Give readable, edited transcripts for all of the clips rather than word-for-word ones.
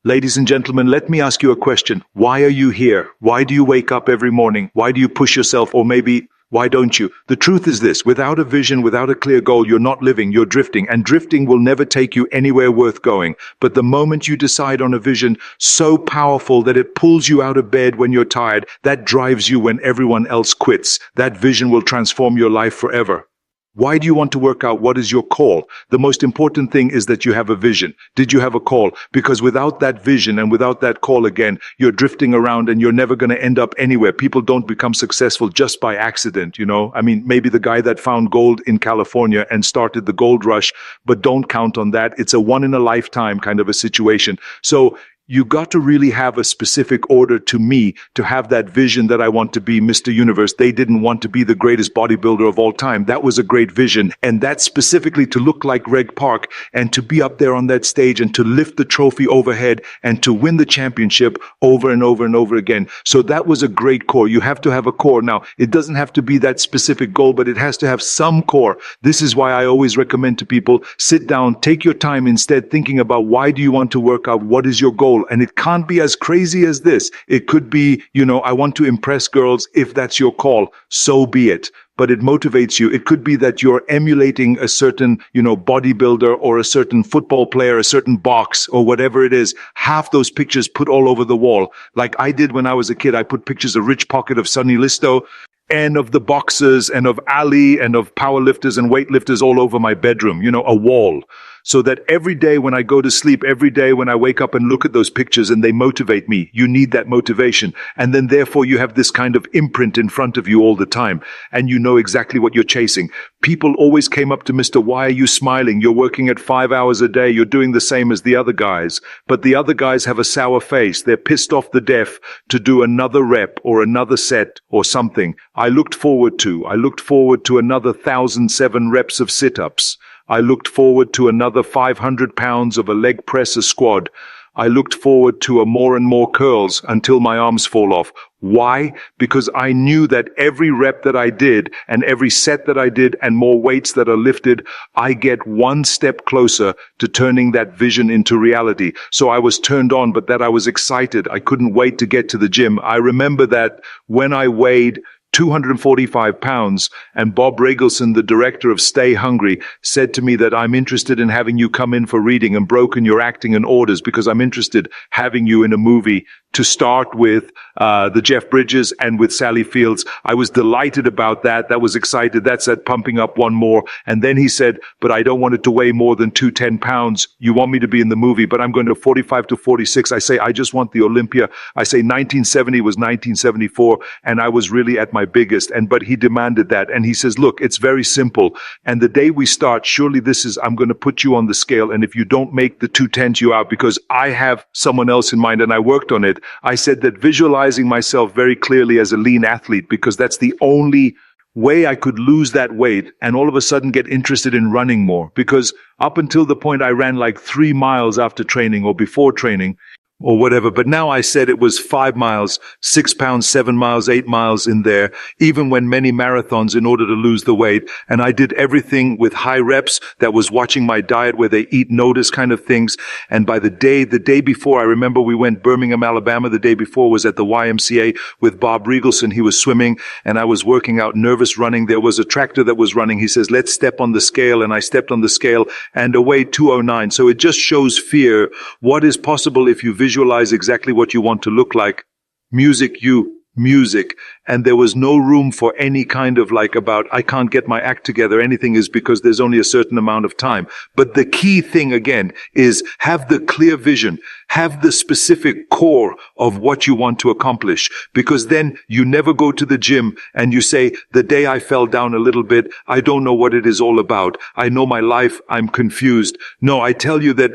Ladies and gentlemen, let me ask you a question. Why are you here? Why do you wake up every morning? Why do you push yourself? Or maybe, why don't you? The truth is this: without a vision, without a clear goal, you're not living, you're drifting. And drifting will never take you anywhere worth going. But the moment you decide on a vision so powerful that it pulls you out of bed when you're tired, that drives you when everyone else quits, that vision will transform your life forever. Why do you want to work out? What is your call? The most important thing is that you have a vision. Did you have a call? Because without that vision and without that call, again, you're drifting around and you're never going to end up anywhere. People don't become successful just by accident, I mean, maybe the guy that found gold in California and started the gold rush, but don't count on that. It's a one in a lifetime kind of a situation. So you got to really have a specific order to me to have that vision that I want to be Mr. Universe. They didn't want to be the greatest bodybuilder of all time. That was a great vision. And that's specifically to look like Greg Park and to be up there on that stage and to lift the trophy overhead and to win the championship over and over and over again. So that was a great core. You have to have a core. Now, it doesn't have to be that specific goal, but it has to have some core. This is why I always recommend to people, sit down, take your time instead thinking about why do you want to work out? What is your goal? And it can't be as crazy as this. It could be, I want to impress girls. If that's your call, so be it. But it motivates you. It could be that you're emulating a certain, bodybuilder or a certain football player, a certain box or whatever it is. Half those pictures put all over the wall. Like I did when I was a kid. I put pictures of Rich Pocket, of Sonny Listo, and of the boxers and of Ali and of powerlifters and weightlifters all over my bedroom, a wall. So that every day when I go to sleep, every day when I wake up and look at those pictures and they motivate me, you need that motivation. And then therefore you have this kind of imprint in front of you all the time. And you know exactly what you're chasing. People always came up to Mr. Why are you smiling? You're working at 5 hours a day. You're doing the same as the other guys. But the other guys have a sour face. They're pissed off the death to do another rep or another set or something. I looked forward to another 1,007 reps of sit-ups. I looked forward to another 500 pounds of a leg press, a squat. I looked forward to a more and more curls until my arms fall off. Why? Because I knew that every rep that I did and every set that I did and more weights that are lifted, I get one step closer to turning that vision into reality. So I was turned on, but that I was excited. I couldn't wait to get to the gym. I remember that when I weighed 245 pounds, and Bob Ragelson, the director of Stay Hungry, said to me that I'm interested in having you come in for reading and broken your acting and orders because I'm interested having you in a movie to start with the Jeff Bridges and with Sally Fields. I was delighted about that. That was excited. That said, pumping up one more. And then he said, but I don't want it to weigh more than 210 pounds. You want me to be in the movie, but I'm going to 45 to 46. I say, I just want the Olympia. I say 1970 was 1974, and I was really at my biggest. But he demanded that. And he says, look, it's very simple. And the day we start, surely I'm going to put you on the scale. And if you don't make the 210s, you out, because I have someone else in mind and I worked on it. I said that visualizing myself very clearly as a lean athlete, because that's the only way I could lose that weight and all of a sudden get interested in running more. Because up until the point I ran like 3 miles after training or before training, or whatever. But now I said it was 5 miles, 6 pounds, 7 miles, 8 miles in there, even when many marathons in order to lose the weight. And I did everything with high reps. That was watching my diet where they eat notice kind of things. And by the day before, I remember we went Birmingham, Alabama. The day before was at the YMCA with Bob Regelson. He was swimming and I was working out, nervous running. There was a tractor that was running. He says, let's step on the scale. And I stepped on the scale and I weighed 209. So it just shows fear. What is possible if you visualize exactly what you want to look like? Music. And there was no room for any kind of I can't get my act together. Anything is because there's only a certain amount of time. But the key thing again is have the clear vision, have the specific core of what you want to accomplish, because then you never go to the gym and you say, the day I fell down a little bit, I don't know what it is all about. I know my life. I'm confused. No, I tell you that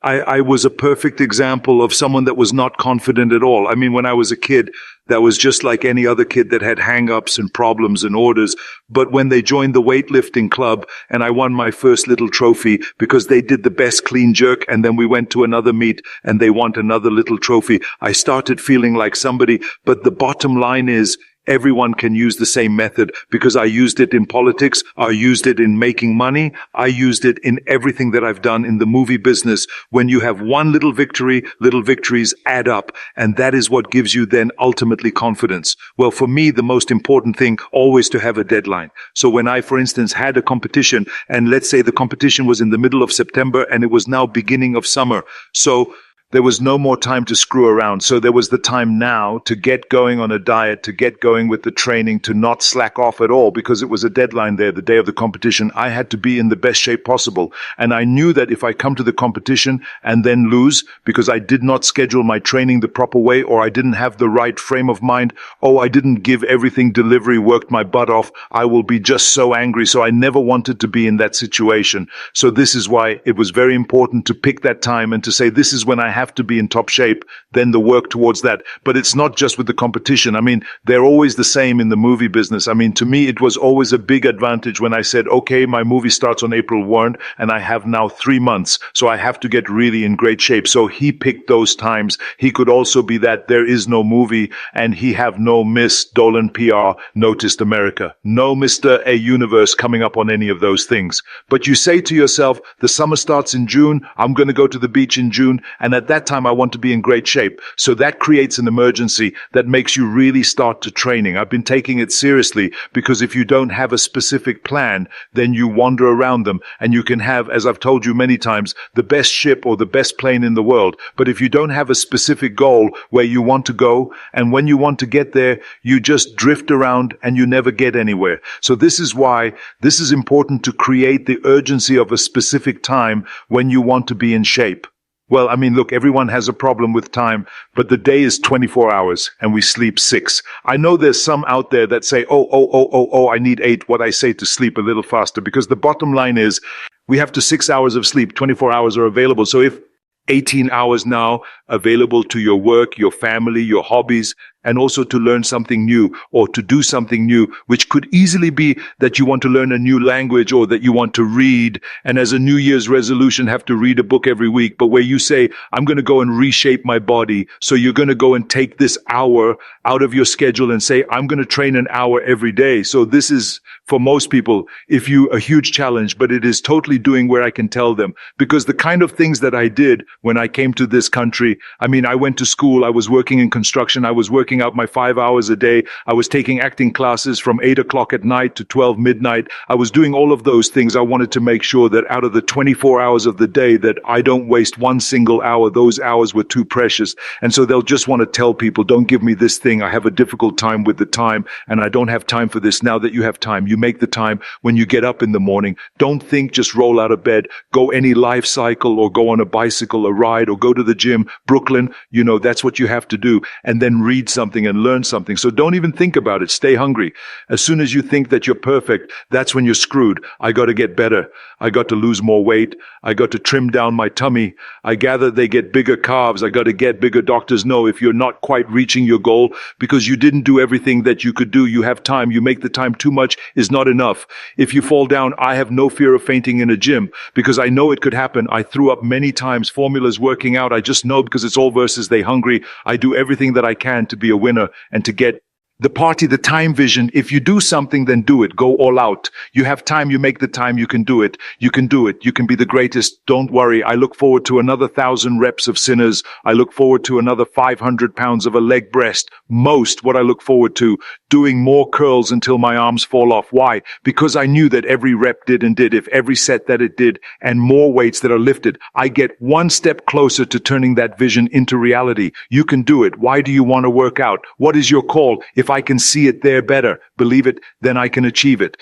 I was a perfect example of someone that was not confident at all. I mean, when I was a kid, that was just like any other kid that had hang-ups and problems and orders. But when they joined the weightlifting club and I won my first little trophy because they did the best clean jerk, and then we went to another meet and they won another little trophy, I started feeling like somebody. But the bottom line is, Everyone can use the same method because I used it in politics. I used it in making money. I used it in everything that I've done in the movie business. When you have one little victory, little victories add up. And that is what gives you then ultimately confidence. Well, for me, the most important thing always to have a deadline. So when I, for instance, had a competition, and let's say the competition was in the middle of September and it was now beginning of summer. So there was no more time to screw around. So there was the time now to get going on a diet, to get going with the training, to not slack off at all, because it was a deadline there, the day of the competition. I had to be in the best shape possible. And I knew that if I come to the competition and then lose because I did not schedule my training the proper way, or I didn't have the right frame of mind, I didn't give everything delivery, worked my butt off, I will be just so angry. So I never wanted to be in that situation. So this is why it was very important to pick that time and to say, this is when I have to be in top shape, then the work towards that. But it's not just with the competition. I mean, they're always the same in the movie business. I mean, to me, it was always a big advantage when I said, okay, my movie starts on April 1 and I have now 3 months. So I have to get really in great shape. So he picked those times. He could also be that there is no movie and he have no Miss Dolan PR Noticed America. No Mr. A Universe coming up on any of those things. But you say to yourself, the summer starts in June. I'm going to go to the beach in June. And at that time, I want to be in great shape. So that creates an emergency that makes you really start to training. I've been taking it seriously because if you don't have a specific plan, then you wander around them and you can have, as I've told you many times, the best ship or the best plane in the world. But if you don't have a specific goal where you want to go and when you want to get there, you just drift around and you never get anywhere. So this is why this is important to create the urgency of a specific time when you want to be in shape. Well, I mean, look, everyone has a problem with time, but the day is 24 hours and we sleep 6. I know there's some out there that say, I need 8. What I say to sleep a little faster, because the bottom line is we have to 6 hours of sleep. 24 hours are available. So if 18 hours now available to your work, your family, your hobbies, and also to learn something new or to do something new, which could easily be that you want to learn a new language or that you want to read, and as a New Year's resolution have to read a book every week, but where you say, I'm going to go and reshape my body. So you're going to go and take this hour out of your schedule and say, I'm going to train an hour every day. So this is, for most people, a huge challenge, but it is totally doing where I can tell them. Because the kind of things that I did when I came to this country, I mean, I went to school, I was working in construction, I was working out my 5 hours a day. I was taking acting classes from 8 o'clock at night to 12 midnight. I was doing all of those things. I wanted to make sure that out of the 24 hours of the day that I don't waste one single hour. Those hours were too precious. And so they'll just want to tell people, don't give me this thing. I have a difficult time with the time and I don't have time for this. Now that you have time, you make the time when you get up in the morning. Don't think, just roll out of bed, go any life cycle or go on a bicycle, a ride, or go to the gym. Brooklyn, that's what you have to do. And then read something and learn something. So don't even think about it. Stay hungry. As soon as you think that you're perfect, that's when you're screwed. I got to get better. I got to lose more weight. I got to trim down my tummy. I gather they get bigger calves. I got to get bigger. Doctors know if you're not quite reaching your goal because you didn't do everything that you could do. You have time. You make the time too much is not enough. If you fall down, I have no fear of fainting in a gym because I know it could happen. I threw up many times, formulas working out. I just know because it's all versus they hungry. I do everything that I can to be a winner and to get the party, the time vision. If you do something, then do it. Go all out. You have time. You make the time. You can do it. You can do it. You can be the greatest. Don't worry. I look forward to another 1,000 reps of sinners. I look forward to another 500 pounds of a leg breast. Most what I look forward to, doing more curls until my arms fall off. Why? Because I knew that every rep did, if every set that it did, and more weights that are lifted, I get one step closer to turning that vision into reality. You can do it. Why do you want to work out? What is your call? If I can see it there better, believe it, then I can achieve it.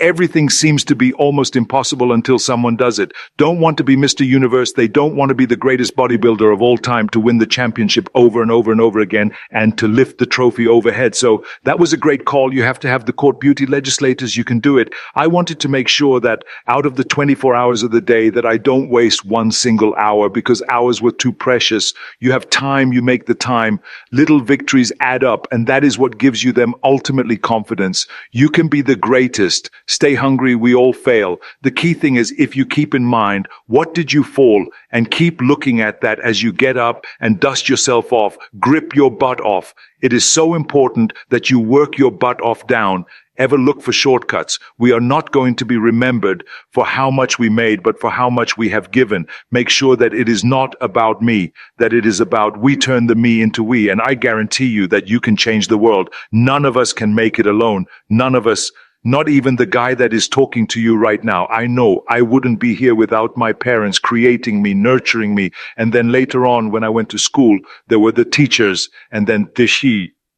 Everything seems to be almost impossible until someone does it. Don't want to be Mr. Universe. They don't want to be the greatest bodybuilder of all time to win the championship over and over and over again and to lift the trophy overhead. So that was a great call. You have to have the court beauty legislators. You can do it. I wanted to make sure that out of the 24 hours of the day that I don't waste one single hour because hours were too precious. You have time. You make the time. Little victories add up, and that is what gives you them ultimately confidence. You can be the greatest. persist. Stay hungry, we all fail. The key thing is, if you keep in mind, what did you fall? And keep looking at that as you get up and dust yourself off. Grip your butt off. It is so important that you work your butt off down. Ever look for shortcuts. We are not going to be remembered for how much we made, but for how much we have given. Make sure that it is not about me, that it is about we turn the me into we. And I guarantee you that you can change the world. None of us can make it alone. None of us, not even the guy that is talking to you right now. I know I wouldn't be here without my parents creating me, nurturing me. And then later on, when I went to school, there were the teachers, and then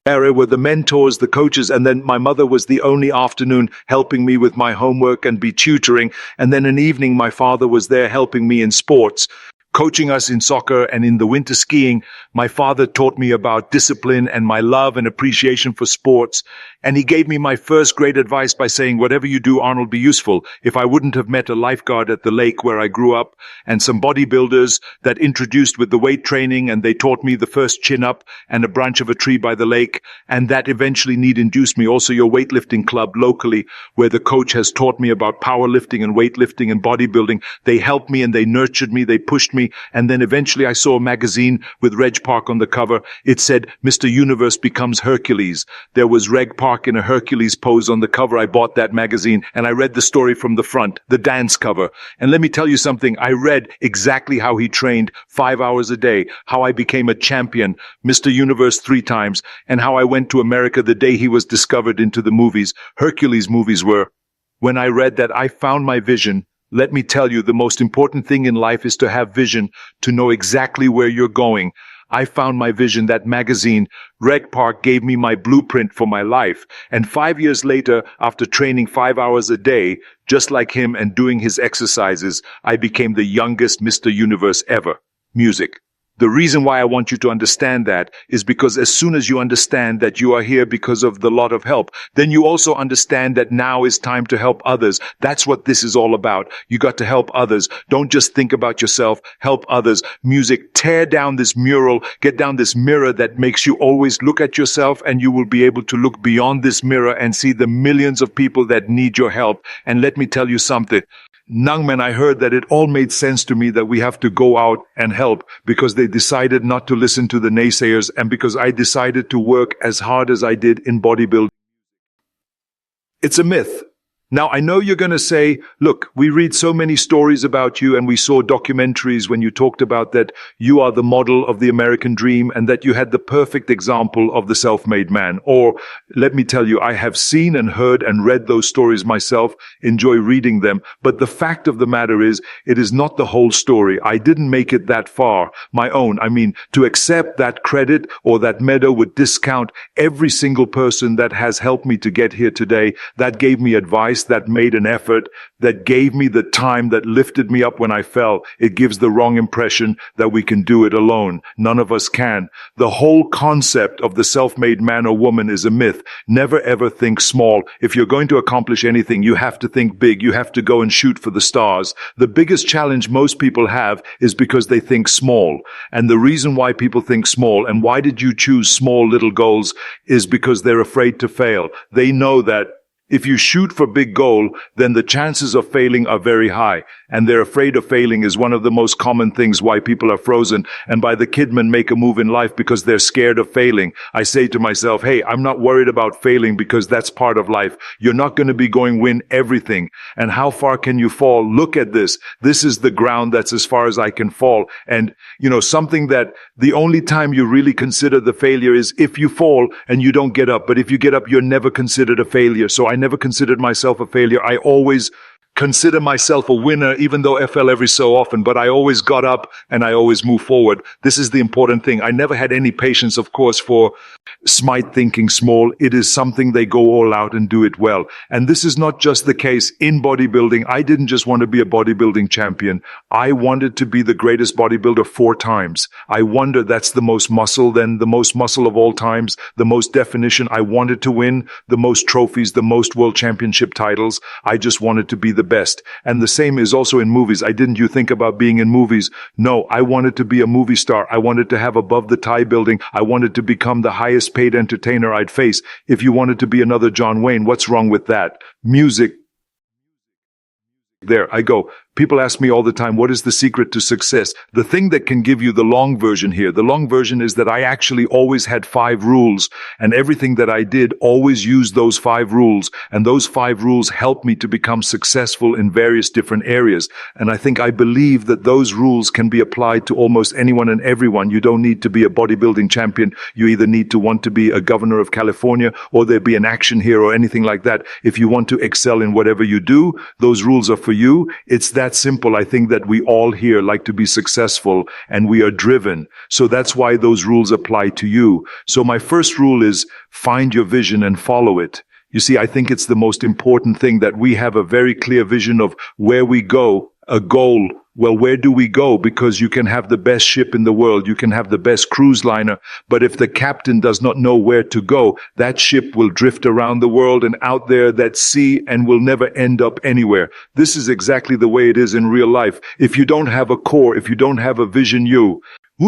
there were the mentors, the coaches, and then my mother was the only afternoon helping me with my homework and be tutoring. And then an evening, my father was there helping me in sports, coaching us in soccer and in the winter skiing. My father taught me about discipline and my love and appreciation for sports. And he gave me my first great advice by saying, whatever you do, Arnold, be useful. If I wouldn't have met a lifeguard at the lake where I grew up and some bodybuilders that introduced with the weight training, and they taught me the first chin up and a branch of a tree by the lake, and that eventually induced me also your weightlifting club locally, where the coach has taught me about powerlifting and weightlifting and bodybuilding. They helped me and they nurtured me, they pushed me. And then eventually I saw a magazine with Reg Park on the cover. It said, Mr. Universe becomes Hercules. There was Reg Park in a Hercules pose on the cover. I bought that magazine and I read the story from the front, the dance cover. And let me tell you something. I read exactly how he trained 5 hours a day, how I became a champion, Mr. Universe 3 times, and how I went to America the day he was discovered into the movies. Hercules movies were. When I read that, I found my vision. Let me tell you, the most important thing in life is to have vision, to know exactly where you're going. I found my vision. That magazine, Reg Park, gave me my blueprint for my life. And 5 years later, after training 5 hours a day, just like him and doing his exercises, I became the youngest Mr. Universe ever. Music. The reason why I want you to understand that is because as soon as you understand that you are here because of the lot of help, then you also understand that now is time to help others. That's what this is all about. You got to help others. Don't just think about yourself. Help others. Music, tear down this mural, get down this mirror that makes you always look at yourself, and you will be able to look beyond this mirror and see the millions of people that need your help. And let me tell you something. Nangmen, I heard that it all made sense to me that we have to go out and help because they decided not to listen to the naysayers, and because I decided to work as hard as I did in bodybuilding. It's a myth. Now, I know you're going to say, look, we read so many stories about you and we saw documentaries when you talked about that you are the model of the American dream and that you had the perfect example of the self-made man. Or let me tell you, I have seen and heard and read those stories myself, enjoy reading them. But the fact of the matter is, it is not the whole story. I didn't make it that far, my own. I mean, to accept that credit or that medal would discount every single person that has helped me to get here today, that gave me advice, that made an effort, that gave me the time, that lifted me up when I fell. It gives the wrong impression that we can do it alone. None of us can. The whole concept of the self-made man or woman is a myth. Never ever think small. If you're going to accomplish anything, you have to think big. You have to go and shoot for the stars. The biggest challenge most people have is because they think small. And the reason why people think small, and why did you choose small little goals, is because they're afraid to fail. They know that if you shoot for big goal, then the chances of failing are very high. And they're afraid of failing is one of the most common things why people are frozen. And by the Kidman make a move in life because they're scared of failing. I say to myself, hey, I'm not worried about failing because that's part of life. You're not going to be going win everything. And how far can you fall? Look at this. This is the ground that's as far as I can fall. And, something that the only time you really consider the failure is if you fall and you don't get up. But if you get up, you're never considered a failure. So I never considered myself a failure. I always consider myself a winner, even though I fell every so often, but I always got up and I always moved forward. This is the important thing. I never had any patience, of course, for smite thinking small. It is something they go all out and do it well. And this is not just the case in bodybuilding. I didn't just want to be a bodybuilding champion. I wanted to be the greatest bodybuilder 4 times. I wonder, that's the most muscle, then the most muscle of all times, the most definition. I wanted to win the most trophies, the most world championship titles. I just wanted to be the best. And the same is also also in movies. Didn't you think about being in movies? No, I wanted to be a movie star. I wanted to have above the tie building. I wanted to become the highest paid entertainer I'd face. If you wanted to be another John Wayne, what's wrong with that? Music. There I go. People ask me all the time, what is the secret to success? The thing that can give you the long version here, the long version is that I actually always had 5 rules, and everything that I did always used those 5 rules, and those 5 rules helped me to become successful in various different areas. And I believe that those rules can be applied to almost anyone and everyone. You don't need to be a bodybuilding champion. You either need to want to be a governor of California, or there be an action hero or anything like that. If you want to excel in whatever you do, those rules are for you. It's that simple. I think that we all here like to be successful, and we are driven. So that's why those rules apply to you. So my first rule is find your vision and follow it. You see, I think it's the most important thing that we have a very clear vision of where we go, a goal. Well, where do we go? Because you can have the best ship in the world, you can have the best cruise liner, but if the captain does not know where to go, that ship will drift around the world and out there that sea and will never end up anywhere. This is exactly the way it is in real life. If you don't have a core, if you don't have a vision, you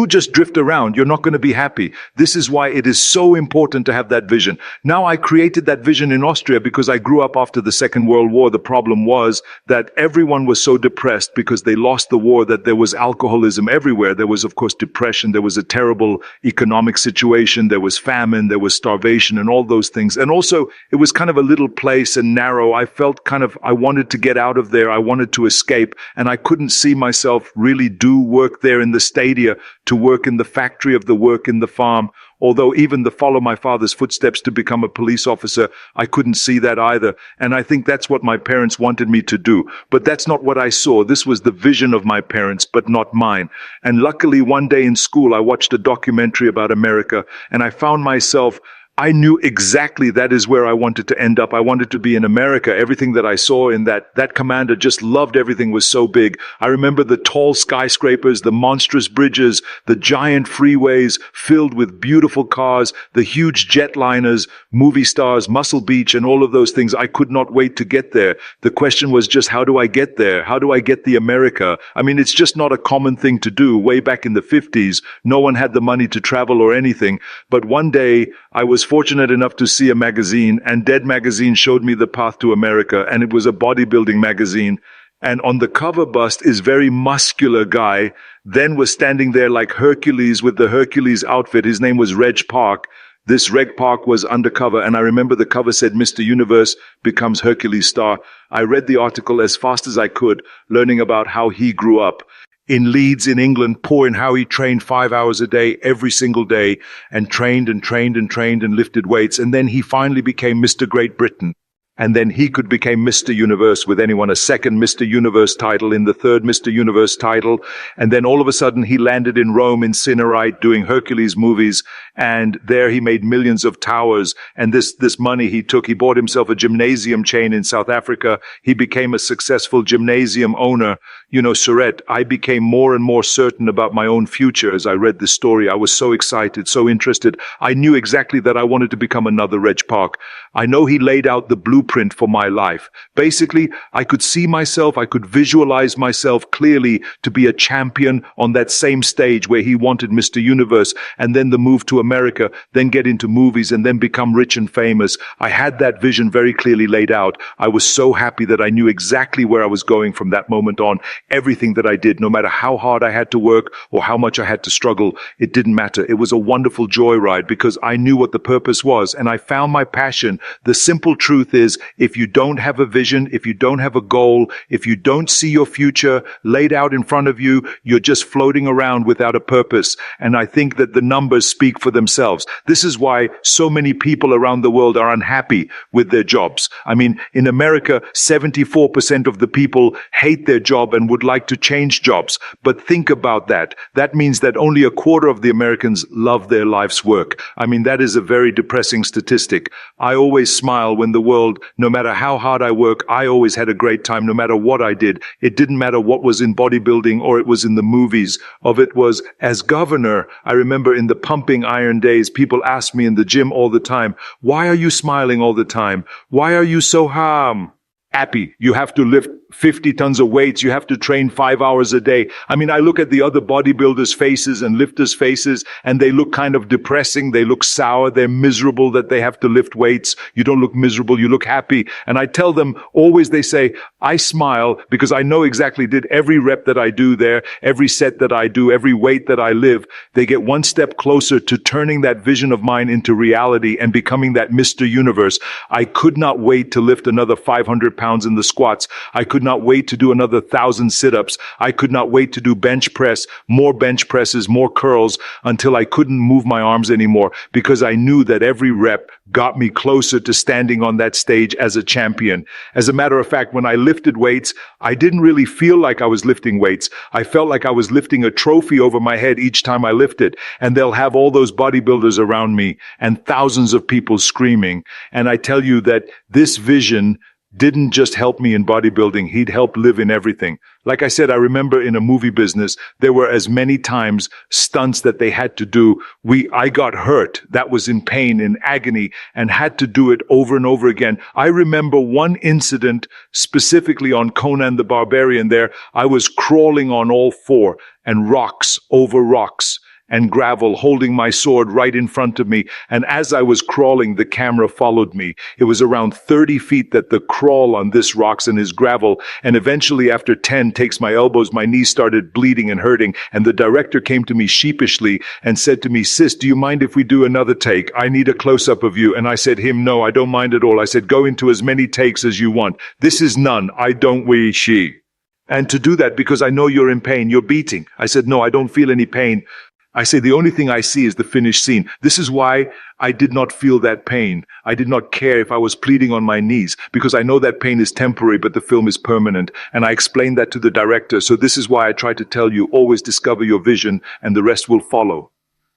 just drift around. You're not going to be happy. This is why it is so important to have that vision. Now, I created that vision in Austria because I grew up after the Second World War. The problem was that everyone was so depressed because they lost the war that there was alcoholism everywhere. There was, of course, depression. There was a terrible economic situation. There was famine. There was starvation and all those things. And also, it was kind of a little place and narrow. I felt I wanted to get out of there. I wanted to escape. And I couldn't see myself really do work there in the stadia, to work in the factory, of the work in the farm. Although even to follow my father's footsteps to become a police officer, I couldn't see that either. And I think that's what my parents wanted me to do. But that's not what I saw. This was the vision of my parents, but not mine. And luckily, one day in school, I watched a documentary about America, and I found myself, I knew exactly that is where I wanted to end up. I wanted to be in America. Everything that I saw in that commander just loved everything, was so big. I remember the tall skyscrapers, the monstrous bridges, the giant freeways filled with beautiful cars, the huge jetliners, movie stars, Muscle Beach, and all of those things. I could not wait to get there. The question was just, how do I get there? How do I get the America? I mean, it's just not a common thing to do. Way back in the 50s, no one had the money to travel or anything. But one day, I was fortunate enough to see a magazine, and Dead Magazine showed me the path to America, and it was a bodybuilding magazine. And on the cover bust is very muscular guy, then was standing there like Hercules with the Hercules outfit. His name was Reg Park. This Reg Park was undercover, and I remember the cover said, Mr. Universe becomes Hercules star. I read the article as fast as I could, learning about how he grew up in Leeds in England, poor, and how he trained 5 hours a day, every single day, and trained and trained and trained and lifted weights. And then he finally became Mr. Great Britain. And then he could become Mr. Universe with anyone, a second Mr. Universe title, in the third Mr. Universe title. And then all of a sudden he landed in Rome in Cinerite doing Hercules movies. And there he made millions of towers. And this money he took, he bought himself a gymnasium chain in South Africa. He became a successful gymnasium owner. You know, Surette, I became more and more certain about my own future as I read this story. I was so excited, so interested. I knew exactly that I wanted to become another Reg Park. I know he laid out the blueprint for my life. Basically, I could see myself, I could visualize myself clearly to be a champion on that same stage where he wanted Mr. Universe, and then the move to America, then get into movies, and then become rich and famous. I had that vision very clearly laid out. I was so happy that I knew exactly where I was going from that moment on. Everything that I did, no matter how hard I had to work or how much I had to struggle, it didn't matter. It was a wonderful joyride because I knew what the purpose was, and I found my passion. The simple truth is, if you don't have a vision, if you don't have a goal, if you don't see your future laid out in front of you, you're just floating around without a purpose. And I think that the numbers speak for themselves. This is why so many people around the world are unhappy with their jobs. I mean, in America, 74% of the people hate their job and would like to change jobs. But think about that. That means that only a quarter of the Americans love their life's work. I mean, that is a very depressing statistic. I always smile when the world, no matter how hard I work, I always had a great time no matter what I did. It didn't matter what was in bodybuilding or it was in the movies. Of it was as governor. I remember in the pumping iron days, people asked me in the gym all the time, why are you smiling all the time? Why are you so calm? happy. You have to lift 50 tons of weights. You have to train 5 hours a day. I mean, I look at the other bodybuilders' faces and lifters' faces, and they look kind of depressing. They look sour. They're miserable that they have to lift weights. You don't look miserable. You look happy. And I tell them always, they say, I smile because I know exactly did every rep that I do there, every set that I do, every weight that I live. They get one step closer to turning that vision of mine into reality and becoming that Mr. Universe. I could not wait to lift another 500 pounds in the squats. I could not wait to do another 1,000 sit-ups. I could not wait to do bench press, more bench presses, more curls until I couldn't move my arms anymore, because I knew that every rep got me closer to standing on that stage as a champion. As a matter of fact, when I lifted weights, I didn't really feel like I was lifting weights. I felt like I was lifting a trophy over my head each time I lifted. And they'll have all those bodybuilders around me and thousands of people screaming. And I tell you that this vision didn't just help me in bodybuilding, he'd help live in everything. Like I said, I remember in a movie business, there were as many times stunts that they had to do. I got hurt, that was in pain, in agony, and had to do it over and over again. I remember one incident specifically on Conan the Barbarian there. I was crawling on all four and rocks over rocks and gravel, holding my sword right in front of me. And as I was crawling, the camera followed me. It was around 30 feet that the crawl on this rocks and his gravel. And eventually after 10 takes my elbows, my knees started bleeding and hurting. And the director came to me sheepishly and said to me, "Sis, do you mind if we do another take? I need a close-up of you." And I said him, "No, I don't mind at all." I said, "Go into as many takes as you want. This is none. I don't, we, she." And to do that, because I know you're in pain, you're beating. I said, "No, I don't feel any pain." I say, the only thing I see is the finished scene. This is why I did not feel that pain. I did not care if I was pleading on my knees, because I know that pain is temporary, but the film is permanent. And I explained that to the director. So this is why I try to tell you, always discover your vision and the rest will follow.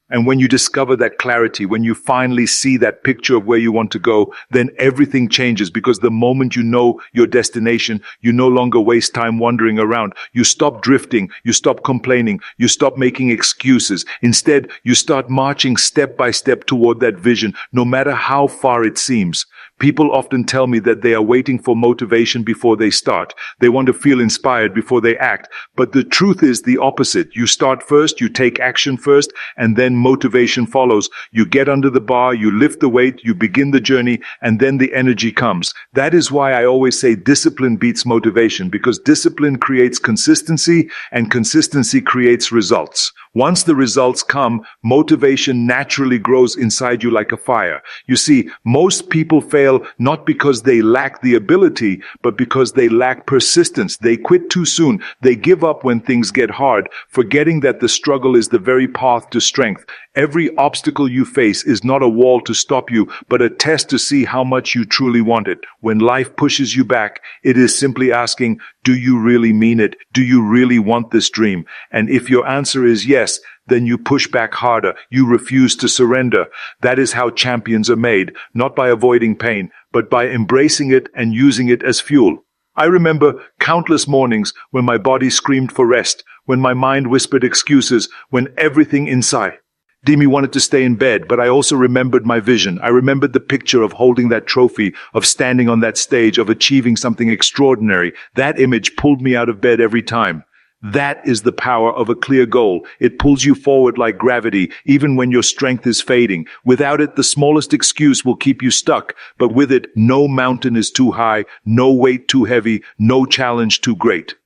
And when you discover that clarity, when you finally see that picture of where you want to go, then everything changes, because the moment you know your destination, you no longer waste time wandering around. You stop drifting, you stop complaining, you stop making excuses. Instead, you start marching step by step toward that vision, no matter how far it seems. People often tell me that they are waiting for motivation before they start. They want to feel inspired before they act. But the truth is the opposite. You start first, you take action first, and then motivation follows. You get under the bar, you lift the weight, you begin the journey, and then the energy comes. That is why I always say discipline beats motivation, because discipline creates consistency, and consistency creates results. Once the results come, motivation naturally grows inside you like a fire. You see, most people fail not because they lack the ability, but because they lack persistence. They quit too soon. They give up when things get hard, forgetting that the struggle is the very path to strength. Every obstacle you face is not a wall to stop you, but a test to see how much you truly want it. When life pushes you back, it is simply asking, do you really mean it? Do you really want this dream? And if your answer is yes, then you push back harder. You refuse to surrender. That is how champions are made, not by avoiding pain, but by embracing it and using it as fuel. I remember countless mornings when my body screamed for rest, when my mind whispered excuses, when everything inside Demi wanted to stay in bed, but I also remembered my vision. I remembered the picture of holding that trophy, of standing on that stage, of achieving something extraordinary. That image pulled me out of bed every time. That is the power of a clear goal. It pulls you forward like gravity, even when your strength is fading. Without it, the smallest excuse will keep you stuck. But with it, no mountain is too high, no weight too heavy, no challenge too great.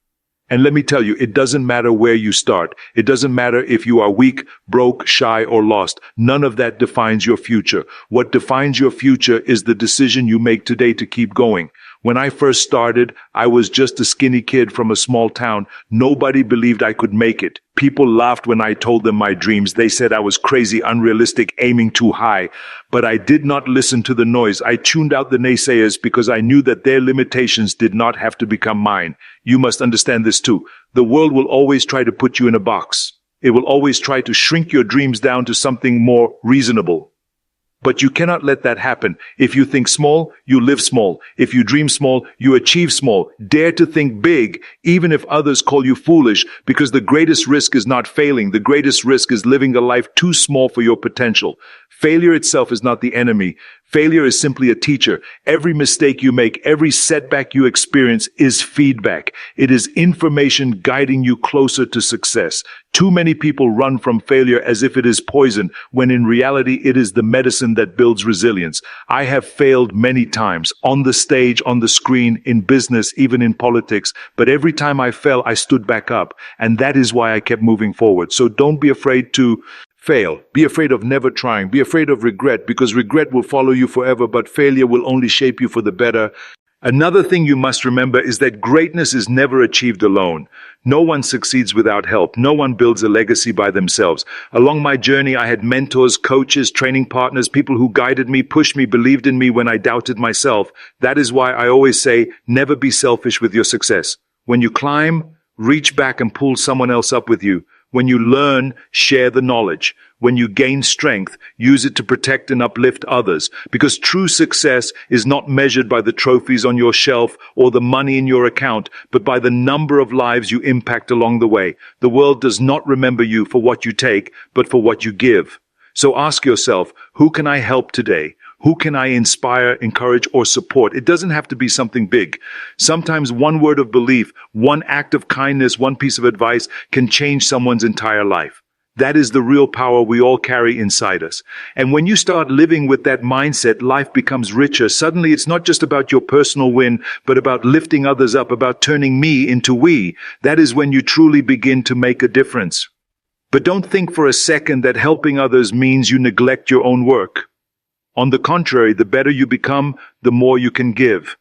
And let me tell you, it doesn't matter where you start. It doesn't matter if you are weak, broke, shy, or lost. None of that defines your future. What defines your future is the decision you make today to keep going. When I first started, I was just a skinny kid from a small town. Nobody believed I could make it. People laughed when I told them my dreams. They said I was crazy, unrealistic, aiming too high. But I did not listen to the noise. I tuned out the naysayers because I knew that their limitations did not have to become mine. You must understand this too. The world will always try to put you in a box. It will always try to shrink your dreams down to something more reasonable. But you cannot let that happen. If you think small, you live small. If you dream small, you achieve small. Dare to think big, even if others call you foolish, because the greatest risk is not failing. The greatest risk is living a life too small for your potential. Failure itself is not the enemy. Failure is simply a teacher. Every mistake you make, every setback you experience is feedback. It is information guiding you closer to success. Too many people run from failure as if it is poison, when in reality it is the medicine that builds resilience. I have failed many times, on the stage, on the screen, in business, even in politics, but every time I fell, I stood back up, and that is why I kept moving forward. So don't be afraid to fail. Be afraid of never trying. Be afraid of regret, because regret will follow you forever, but failure will only shape you for the better. Another thing you must remember is that greatness is never achieved alone. No one succeeds without help. No one builds a legacy by themselves. Along my journey, I had mentors, coaches, training partners, people who guided me, pushed me, believed in me when I doubted myself. That is why I always say, never be selfish with your success. When you climb, reach back and pull someone else up with you. When you learn, share the knowledge. When you gain strength, use it to protect and uplift others. Because true success is not measured by the trophies on your shelf or the money in your account, but by the number of lives you impact along the way. The world does not remember you for what you take, but for what you give. So ask yourself, who can I help today? Who can I inspire, encourage, or support? It doesn't have to be something big. Sometimes one word of belief, one act of kindness, one piece of advice can change someone's entire life. That is the real power we all carry inside us. And when you start living with that mindset, life becomes richer. Suddenly, it's not just about your personal win, but about lifting others up, about turning me into we. That is when you truly begin to make a difference. But don't think for a second that helping others means you neglect your own work. On the contrary, the better you become, the more you can give.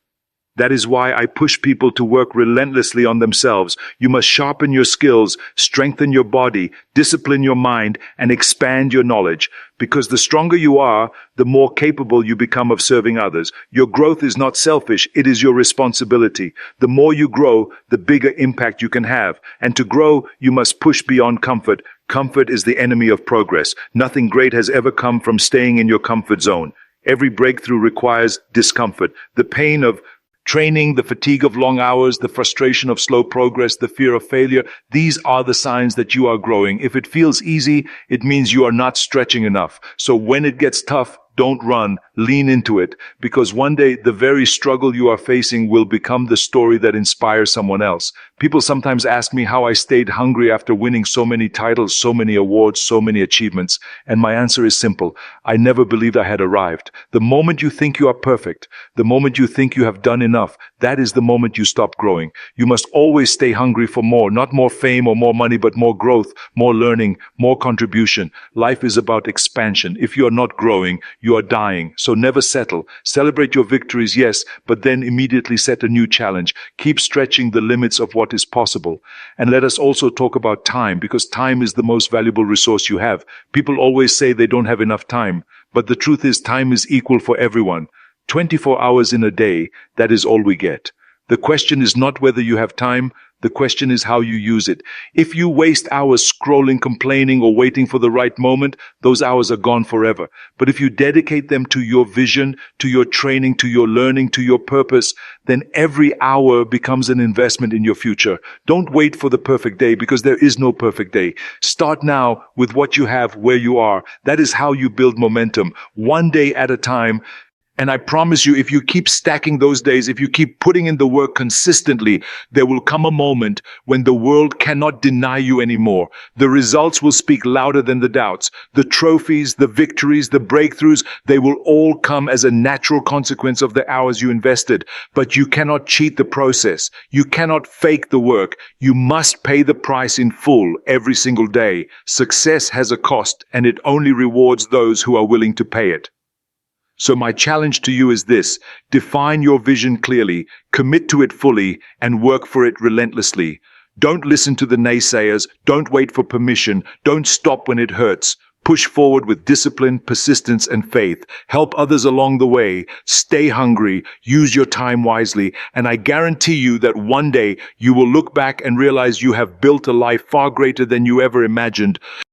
That is why I push people to work relentlessly on themselves. You must sharpen your skills, strengthen your body, discipline your mind, and expand your knowledge. Because the stronger you are, the more capable you become of serving others. Your growth is not selfish, it is your responsibility. The more you grow, the bigger impact you can have. And to grow, you must push beyond comfort. Comfort is the enemy of progress. Nothing great has ever come from staying in your comfort zone. Every breakthrough requires discomfort. The pain of training, the fatigue of long hours, the frustration of slow progress, the fear of failure, these are the signs that you are growing. If it feels easy, it means you are not stretching enough. So when it gets tough, don't run, lean into it, because one day the very struggle you are facing will become the story that inspires someone else. People sometimes ask me how I stayed hungry after winning so many titles, so many awards, so many achievements, and my answer is simple. I never believed I had arrived. The moment you think you are perfect, the moment you think you have done enough, that is the moment you stop growing. You must always stay hungry for more, not more fame or more money, but more growth, more learning, more contribution. Life is about expansion. If you are not growing, you are dying. So never settle. Celebrate your victories, yes, but then immediately set a new challenge. Keep stretching the limits of what is possible. And let us also talk about time, because time is the most valuable resource you have. People always say they don't have enough time, but the truth is time is equal for everyone. 24 hours in a day, that is all we get. The question is not whether you have time, the question is how you use it. If you waste hours scrolling, complaining, or waiting for the right moment, those hours are gone forever. But if you dedicate them to your vision, to your training, to your learning, to your purpose, then every hour becomes an investment in your future. Don't wait for the perfect day, because there is no perfect day. Start now with what you have where you are. That is how you build momentum, one day at a time. And I promise you, if you keep stacking those days, if you keep putting in the work consistently, there will come a moment when the world cannot deny you anymore. The results will speak louder than the doubts. The trophies, the victories, the breakthroughs, they will all come as a natural consequence of the hours you invested. But you cannot cheat the process. You cannot fake the work. You must pay the price in full every single day. Success has a cost, and it only rewards those who are willing to pay it. So my challenge to you is this: define your vision clearly, commit to it fully, and work for it relentlessly. Don't listen to the naysayers, don't wait for permission, don't stop when it hurts. Push forward with discipline, persistence, and faith. Help others along the way. Stay hungry, use your time wisely, and I guarantee you that one day you will look back and realize you have built a life far greater than you ever imagined.